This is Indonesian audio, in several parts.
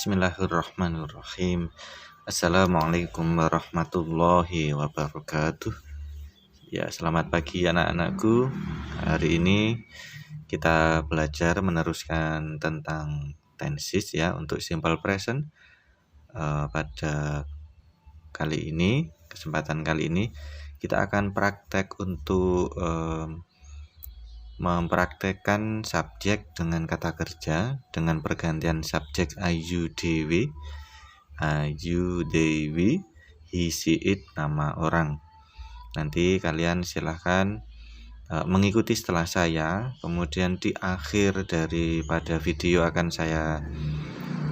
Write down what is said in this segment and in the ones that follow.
Bismillahirrahmanirrahim. Assalamualaikum warahmatullahi wabarakatuh. Ya, selamat pagi anak-anakku. Hari ini kita belajar meneruskan tentang tenses ya untuk simple present. Pada kesempatan kali ini kita akan praktek untuk mempraktekkan subjek dengan kata kerja dengan pergantian subjek ayu dewi, he, she, it, nama orang. Nanti kalian silahkan mengikuti setelah saya. Kemudian di akhir daripada video akan saya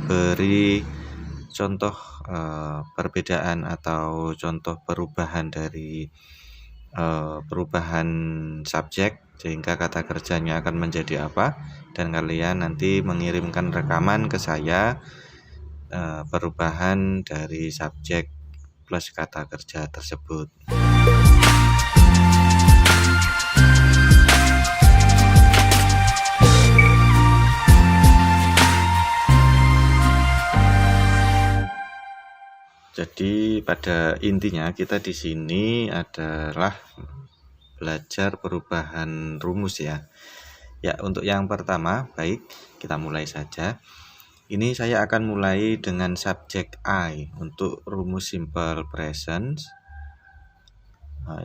beri contoh perbedaan atau contoh perubahan dari perubahan subjek sehingga kata kerjanya akan menjadi apa, dan kalian nanti mengirimkan rekaman ke saya perubahan dari subjek plus kata kerja tersebut. Jadi pada intinya kita di sini adalah belajar perubahan rumus ya. Ya, untuk yang pertama, baik, kita mulai saja. Ini saya akan mulai dengan subjek I untuk rumus simple present.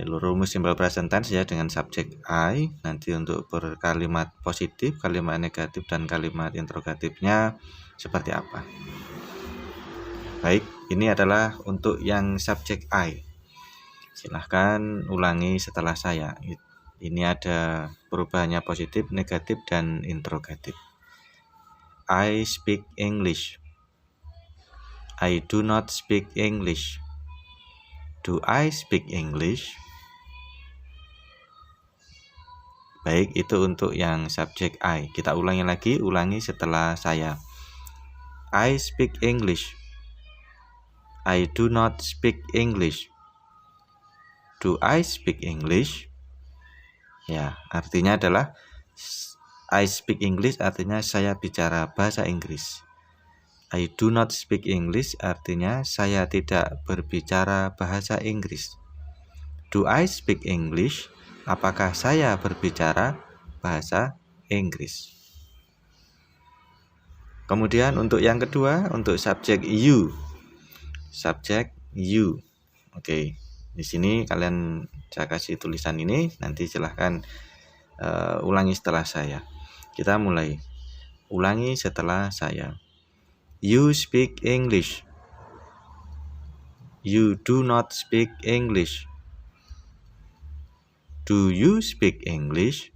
Rumus simple present tense ya dengan subjek I. Nanti untuk berkalimat positif, kalimat negatif, dan kalimat interrogatifnya seperti apa. Baik, ini adalah untuk yang subjek I. Silahkan ulangi setelah saya. Ini ada perubahannya positif, negatif, dan interrogatif. I speak English. I do not speak English. Do I speak English? Baik, itu untuk yang subjek I. Kita ulangi lagi, ulangi setelah saya. I speak English. I do not speak English. Do I speak English? Ya, artinya adalah I speak English artinya saya bicara bahasa Inggris. I do not speak English artinya saya tidak berbicara bahasa Inggris. Do I speak English? Apakah saya berbicara bahasa Inggris? Kemudian untuk yang kedua, untuk subjek you. Subjek you. Oke. Di sini kalian saya kasih tulisan ini, nanti silahkan ulangi setelah saya. Kita mulai. Ulangi setelah saya. You speak English. You do not speak English. Do you speak English?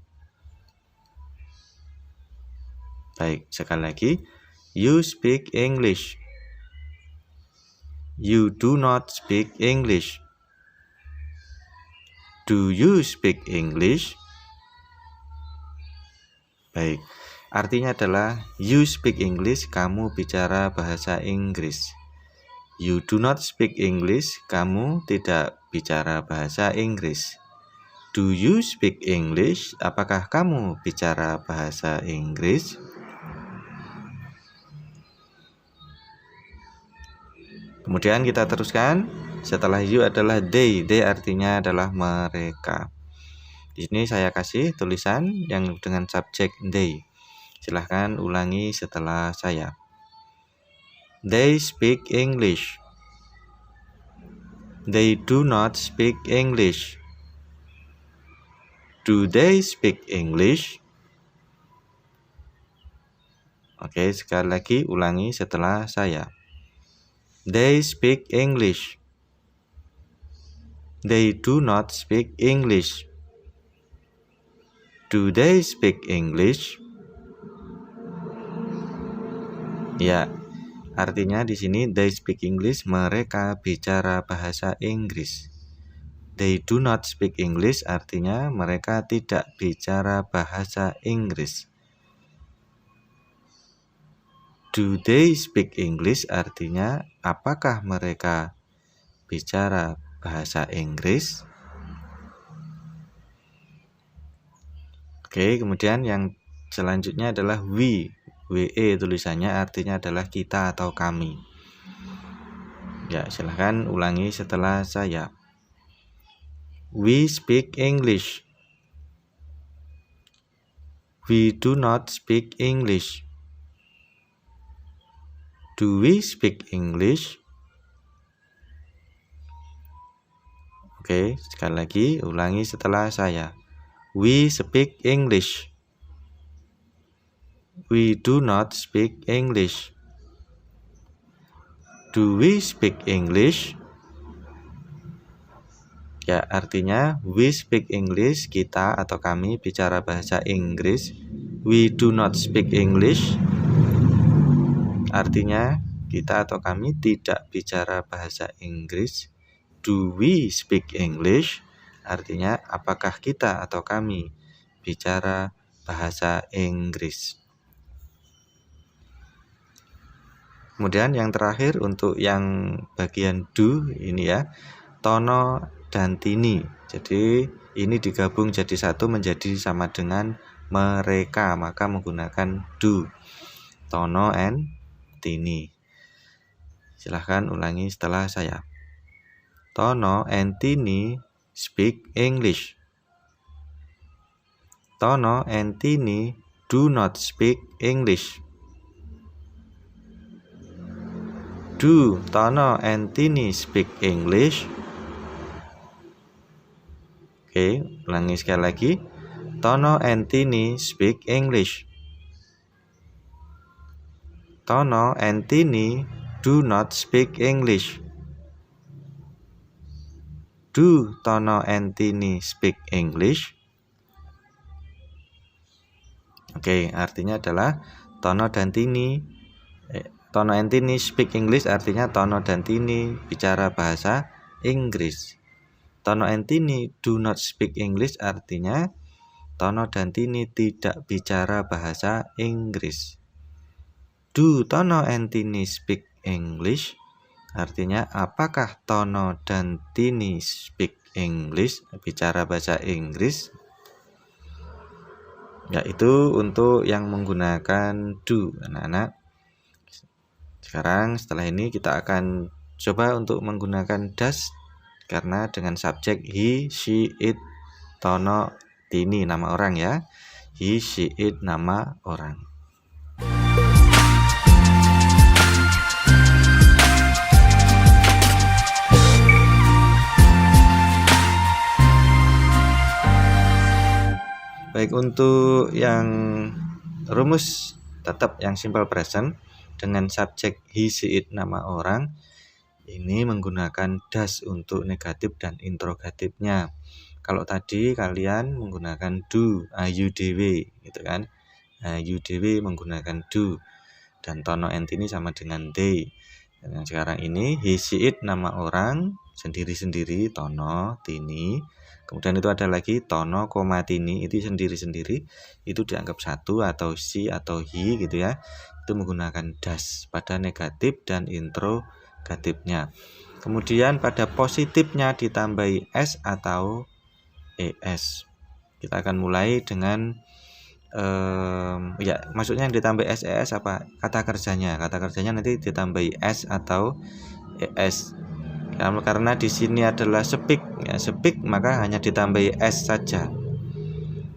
Baik, sekali lagi. You speak English. You do not speak English. Do you speak English? Baik, artinya adalah you speak English, kamu bicara bahasa Inggris. You do not speak English, kamu tidak bicara bahasa Inggris. Do you speak English? Apakah kamu bicara bahasa Inggris? Kemudian kita teruskan. Setelah you adalah they. They artinya adalah mereka. Di sini saya kasih tulisan yang dengan subjek they. Silahkan ulangi setelah saya. They speak English. They do not speak English. Do they speak English? Oke, sekali lagi ulangi setelah saya. They speak English. They do not speak English. Do they speak English? Ya, artinya di sini they speak English, mereka bicara bahasa Inggris. They do not speak English artinya mereka tidak bicara bahasa Inggris. Do they speak English artinya apakah mereka bicara bahasa Inggris? Oke, kemudian yang selanjutnya adalah we. WE tulisannya, artinya adalah kita atau kami. Ya, silahkan ulangi setelah saya. We speak English. We do not speak English. Do we speak English? Oke, sekali lagi ulangi setelah saya. We speak English. We do not speak English. Do we speak English? Ya, artinya we speak English, kita atau kami bicara bahasa Inggris. We do not speak English, artinya kita atau kami tidak bicara bahasa Inggris. Do we speak English, artinya apakah kita atau kami bicara bahasa Inggris. Kemudian yang terakhir untuk yang bagian do ini ya, Tono dan Tini. Jadi ini digabung jadi satu menjadi sama dengan mereka, maka menggunakan do. Tono and Tini. Silahkan ulangi setelah saya. Tono and Tini speak English. Tono and Tini do not speak English. Do Tono and Tini speak English? Oke, ulangi sekali lagi. Tono and Tini speak English. Tono and Tini do not speak English. Do Tono and Tini speak English? Oke, artinya adalah Tono dan Tini Tono and Tini speak English, artinya Tono dan Tini bicara bahasa Inggris. Tono and Tini do not speak English, artinya Tono dan Tini tidak bicara bahasa Inggris. Do Tono and Tini speak English, artinya apakah Tono dan Tini speak English, bicara bahasa Inggris. Yaitu untuk yang menggunakan do, anak-anak. Sekarang setelah ini kita akan coba untuk menggunakan does, karena dengan subjek he, she, it, Tono, Tini nama orang ya. He, she, it nama orang. Baik, untuk yang rumus tetap yang simple present dengan subjek he, she, it nama orang, ini menggunakan does untuk negatif dan interrogatifnya. Kalau tadi kalian menggunakan do, ayu dewe gitu kan. Ayu dewe menggunakan do, dan Tono and Tini sama dengan they. Dan yang sekarang ini he, she, it nama orang sendiri-sendiri, Tono, Tini. Kemudian itu ada lagi Tono, Tini, itu sendiri-sendiri, itu dianggap satu atau she atau he gitu ya. Itu menggunakan does pada negatif dan interrogatifnya. Kemudian pada positifnya ditambahi s atau es. Kita akan mulai dengan ya maksudnya yang ditambahi es apa? Kata kerjanya. Kata kerjanya nanti ditambahi s atau es. Karena di sini adalah speak, ya, speak maka hanya ditambahi s saja.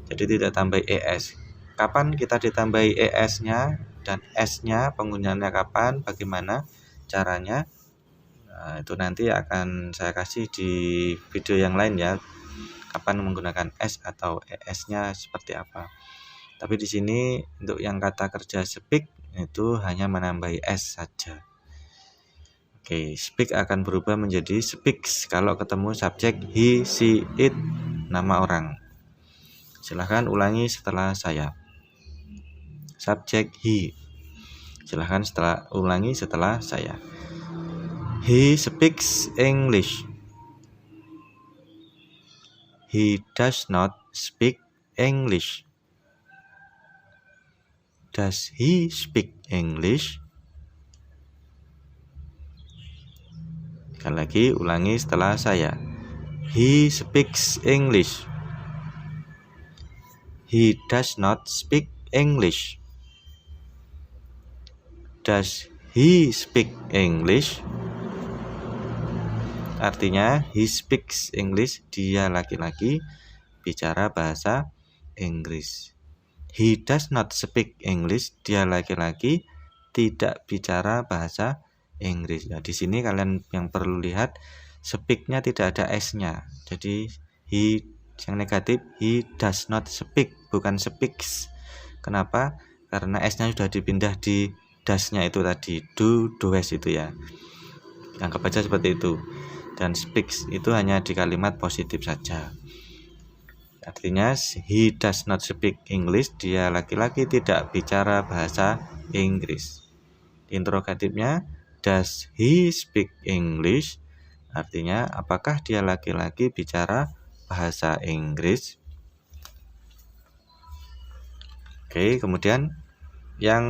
Jadi tidak tambahi es. Kapan kita ditambahi es-nya dan s-nya, penggunaannya kapan, bagaimana caranya? Nah, itu nanti akan saya kasih di video yang lain ya. Kapan menggunakan s atau es-nya seperti apa. Tapi di sini untuk yang kata kerja speak itu hanya menambahi s saja. Oke, speak akan berubah menjadi speaks kalau ketemu subjek he, she, it nama orang. Silahkan ulangi setelah saya. Subjek he. Silahkan ulangi setelah saya. He speaks English. He does not speak English. Does he speak English? Sekali lagi ulangi setelah saya. He speaks English. He does not speak English. Does he speak English? Artinya he speaks English, dia laki-laki bicara bahasa Inggris. He does not speak English, dia laki-laki tidak bicara bahasa Inggris. Nah, di sini kalian yang perlu lihat speak-nya tidak ada S-nya. Jadi he yang negatif, he does not speak, bukan speaks. Kenapa? Karena S-nya sudah dipindah di does-nya itu tadi, does itu ya. Anggap aja seperti itu. Dan speaks itu hanya di kalimat positif saja. Artinya he does not speak English, dia laki-laki tidak bicara bahasa Inggris. Interrogatifnya, does he speak English? Artinya apakah dia laki-laki bicara bahasa Inggris? Oke, kemudian yang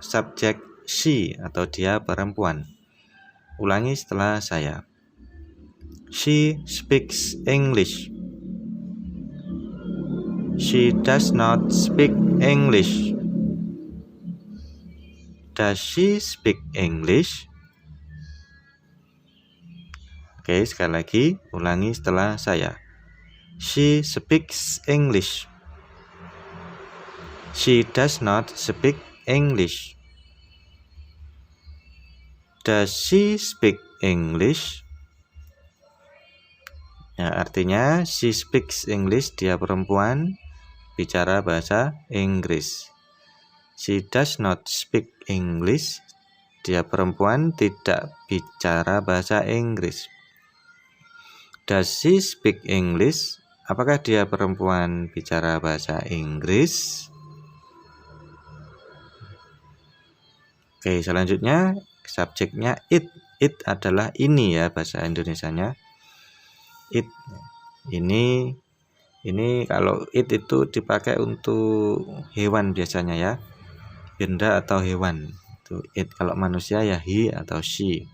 subjek she atau dia perempuan. Ulangi setelah saya. She speaks English. She does not speak English. Does she speak English? Oke, sekali lagi ulangi setelah saya. She speaks English. She does not speak English. Does she speak English? Ya, artinya she speaks English, dia perempuan bicara bahasa Inggris. She does not speak English, dia perempuan tidak bicara bahasa Inggris. Does she speak English? Apakah dia perempuan bicara bahasa Inggris? Oke, selanjutnya subjeknya it. It adalah ini ya bahasa Indonesianya. It. Ini kalau it itu dipakai untuk hewan biasanya ya. Benda atau hewan. Itu it. Kalau manusia ya he atau she.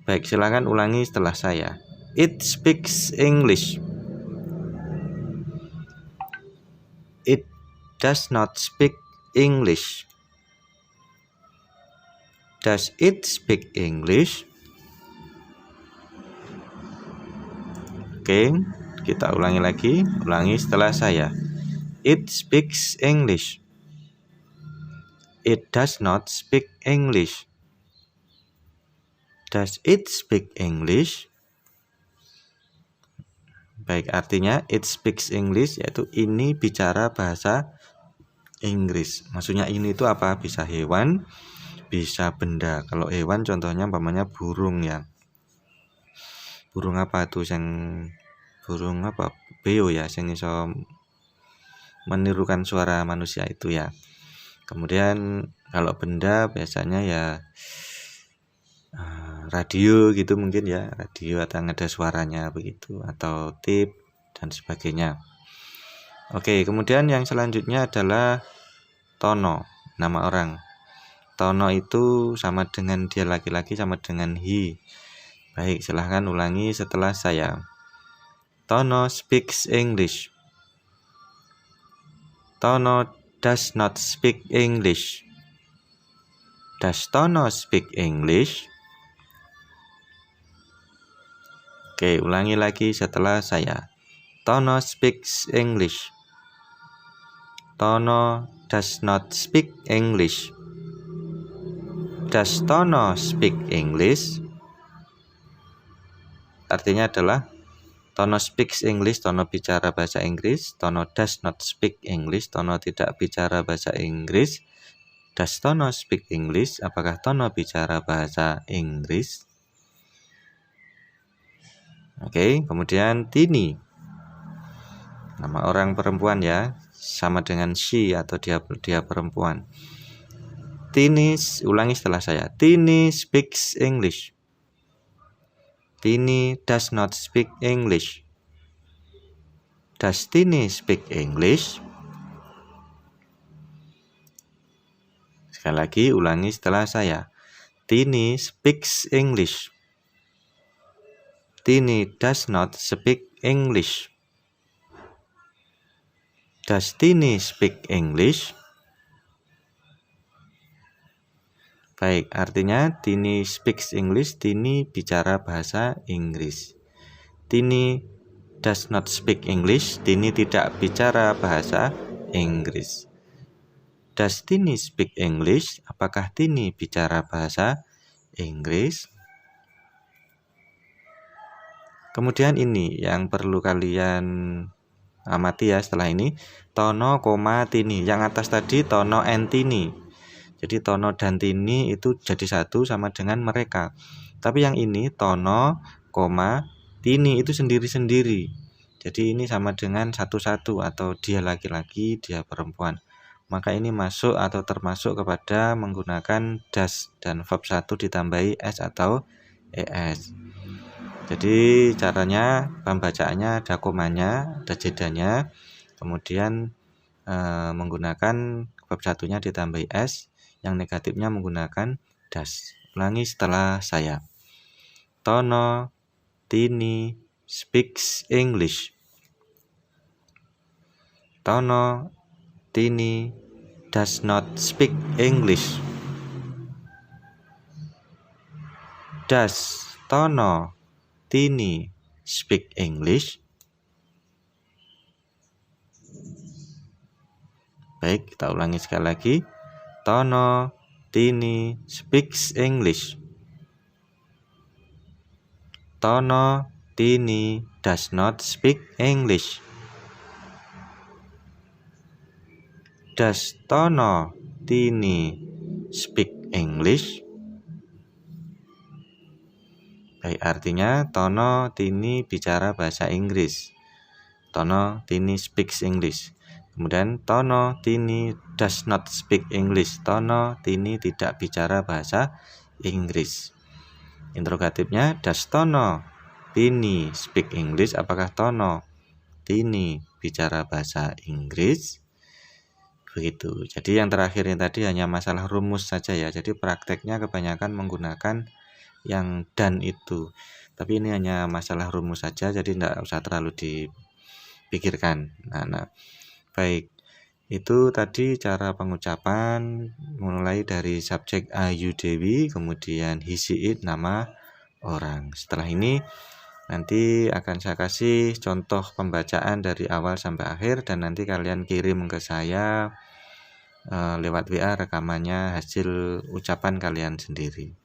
Baik, silakan ulangi setelah saya. It speaks English. It does not speak English. Does it speak English? Oke, kita ulangi lagi. Ulangi setelah saya. It speaks English. It does not speak English. Does it speak English? Baik, artinya it speaks English yaitu ini bicara bahasa Inggris. Maksudnya ini itu apa? Bisa hewan, bisa benda. Kalau hewan contohnya umpamanya burung ya. Burung apa tuh burung apa? Beo ya, yang bisa menirukan suara manusia itu ya. Kemudian kalau benda biasanya ya radio gitu mungkin ya, radio atau ada suaranya begitu, atau tip dan sebagainya. Oke, kemudian yang selanjutnya adalah Tono, nama orang. Tono itu sama dengan dia laki-laki, sama dengan he. Baik, silahkan ulangi setelah saya. Tono speaks English. Tono does not speak English. Does Tono speak English? Oke, ulangi lagi setelah saya. Tono speaks English. Tono does not speak English. Does Tono speak English? Artinya adalah Tono speaks English, Tono bicara bahasa Inggris. Tono does not speak English, Tono tidak bicara bahasa Inggris. Does Tono speak English? Apakah Tono bicara bahasa Inggris? Oke, kemudian Tini, nama orang perempuan ya, sama dengan she atau dia perempuan. Tini, ulangi setelah saya. Tini speaks English. Tini does not speak English. Does Tini speak English? Sekali lagi ulangi setelah saya. Tini speaks English. Tini does not speak English. Does Tini speak English? Baik, artinya Tini speaks English, Tini bicara bahasa Inggris. Tini does not speak English, Tini tidak bicara bahasa Inggris. Does Tini speak English? Apakah Tini bicara bahasa Inggris? Kemudian ini yang perlu kalian amati ya setelah ini. Tono, Tini. Yang atas tadi Tono and Tini. Jadi Tono dan Tini itu jadi satu sama dengan mereka. Tapi yang ini Tono, Tini itu sendiri-sendiri. Jadi ini sama dengan satu-satu atau dia laki-laki, dia perempuan. Maka ini masuk atau termasuk kepada menggunakan das dan verb 1 ditambahi s atau es. Jadi caranya pembacaannya ada komanya, ada jedanya, kemudian menggunakan verb 1-nya ditambahi s, yang negatifnya menggunakan das. Ulangi setelah saya. Tono, Tini speaks English. Tono, Tini does not speak English. Does Tono, Tini speak English? Baik, kita ulangi sekali lagi. Tono, Tini speaks English. Tono, Tini does not speak English. Does Tono, Tini speak English? Baik, artinya Tono, Tini bicara bahasa Inggris. Tono, Tini speaks English. Kemudian Tono, Tini does not speak English. Tono, Tini tidak bicara bahasa Inggris. Interrogatifnya, does Tono, Tini speak English? Apakah Tono, Tini bicara bahasa Inggris? Begitu. Jadi yang terakhir ini tadi hanya masalah rumus saja ya. Jadi prakteknya kebanyakan menggunakan yang dan itu. Tapi ini hanya masalah rumus saja, jadi tidak usah terlalu dipikirkan. Nah, baik. Itu tadi cara pengucapan mulai dari subjek Ayu Dewi, kemudian he, she, it, nama orang. Setelah ini nanti akan saya kasih contoh pembacaan dari awal sampai akhir, dan nanti kalian kirim ke saya lewat WA rekamannya hasil ucapan kalian sendiri.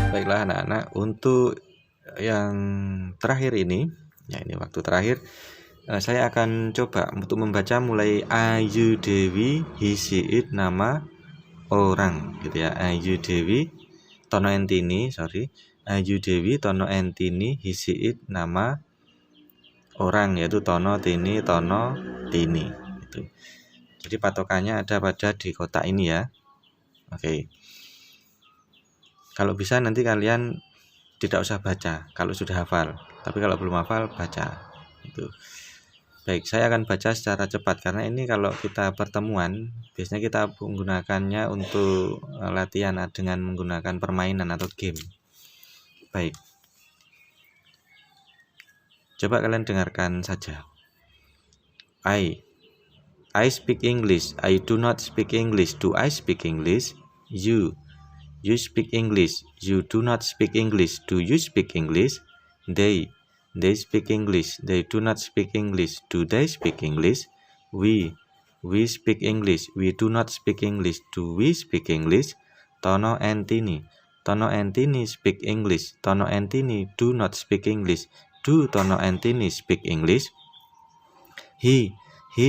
Baiklah anak-anak, untuk yang terakhir ini, ya ini waktu terakhir, saya akan coba untuk membaca mulai Ayu Dewi, he, she, it, nama orang, gitu ya. Ayu Dewi, Tono and Tini, Ayu Dewi, Tono and Tini, he, she, it, nama orang, yaitu Tono, Tini, gitu. Jadi patokannya ada pada di kotak ini ya. Oke. Kalau bisa nanti kalian tidak usah baca kalau sudah hafal, tapi kalau belum hafal baca. Itu. Baik, saya akan baca secara cepat karena ini kalau kita pertemuan biasanya kita menggunakannya untuk latihan dengan menggunakan permainan atau game. Baik. Coba kalian dengarkan saja. I speak English. I do not speak English. Do I speak English? You speak English. You do not speak English. Do you speak English? They speak English. They do not speak English. Do they speak English? We speak English. We do not speak English. Do we speak English? Tono and Tini speak English. Tono and Tini do not speak English. Do Tono and Tini speak English? He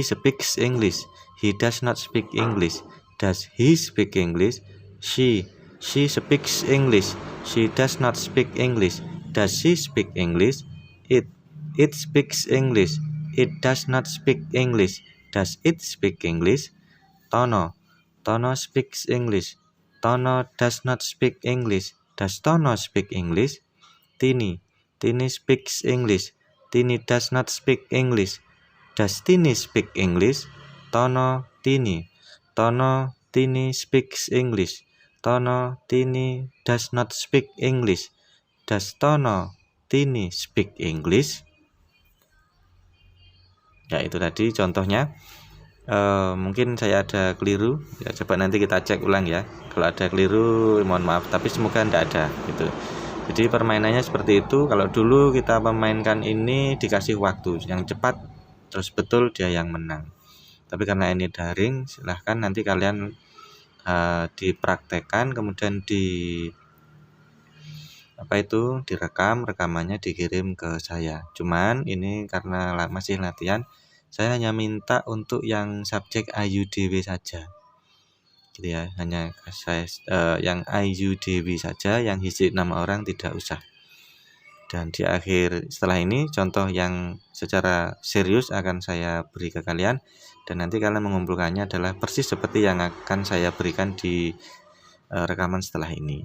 speaks English. He does not speak English. Does he speak English? She speaks English. She does not speak English. Does she speak English? It speaks English. It does not speak English. Does it speak English? Tono speaks English. Tono does not speak English. Does Tono speak English? Tini speaks English. Tini does not speak English. Does Tini speak English? Tono, Tini speaks English. Tono, Tini does not speak English. Does Tono, Tini speak English? Ya, itu tadi contohnya. Mungkin saya ada keliru ya, coba nanti kita cek ulang ya. Kalau ada keliru mohon maaf, tapi semoga tidak ada gitu. Jadi permainannya seperti itu. Kalau dulu kita memainkan ini dikasih waktu yang cepat, terus betul dia yang menang. Tapi karena ini daring, silahkan nanti kalian dipraktekkan, kemudian direkam, rekamannya dikirim ke saya. Cuman ini karena masih latihan, saya hanya minta untuk yang subjek IUDW saja, gitu ya. Hanya saya yang IUDW saja, yang isi nama orang tidak usah. Dan di akhir setelah ini contoh yang secara serius akan saya beri ke kalian, dan nanti kalian mengumpulkannya adalah persis seperti yang akan saya berikan di rekaman setelah ini.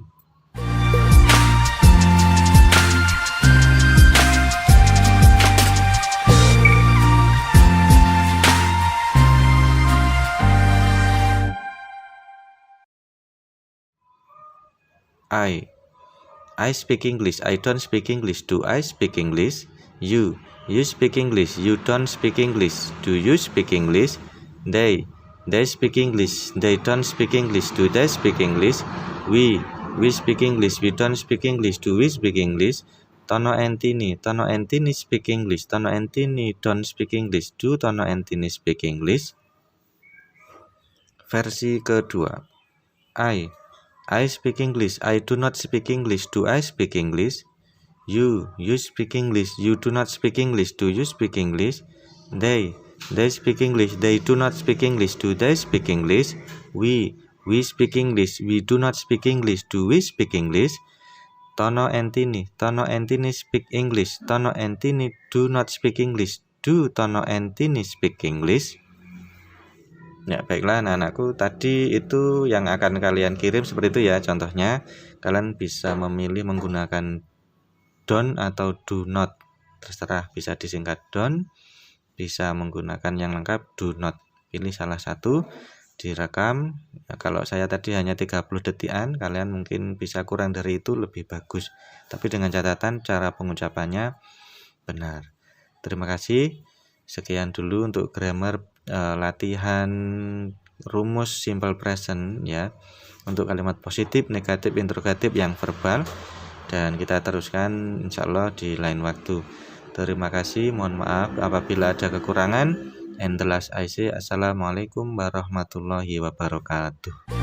I speak English. I don't speak English. Do I speak English? You speak English. You don't speak English. Do you speak English? They speak English. They don't speak English. Do they speak English? We speak English. We don't speak English. Do we speak English? Tono and Tini speak English. Tono and Tini don't speak English. Do Tono and Tini speak English? Versi kedua. I speak English. I do not speak English. Do I speak English? You speak English. You do not speak English. Do you speak English? They speak English. They do not speak English. Do they speak English? We speak English. We do not speak English. Do we speak English? Tono and Tini speak English. Tono and Tini do not speak English. Do Tono and Tini speak English? Ya, baiklah anak-anakku, tadi itu yang akan kalian kirim seperti itu ya contohnya. Kalian bisa memilih menggunakan don't atau do not, terserah, bisa disingkat don't, bisa menggunakan yang lengkap do not. Pilih salah satu, direkam. Ya, kalau saya tadi hanya 30 detikan, kalian mungkin bisa kurang dari itu, lebih bagus. Tapi dengan catatan cara pengucapannya benar. Terima kasih. Sekian dulu untuk grammar latihan rumus simple present ya, untuk kalimat positif, negatif, interrogatif yang verbal, dan kita teruskan insyaallah di lain waktu. Terima kasih, mohon maaf apabila ada kekurangan. And the last I say, assalamualaikum warahmatullahi wabarakatuh.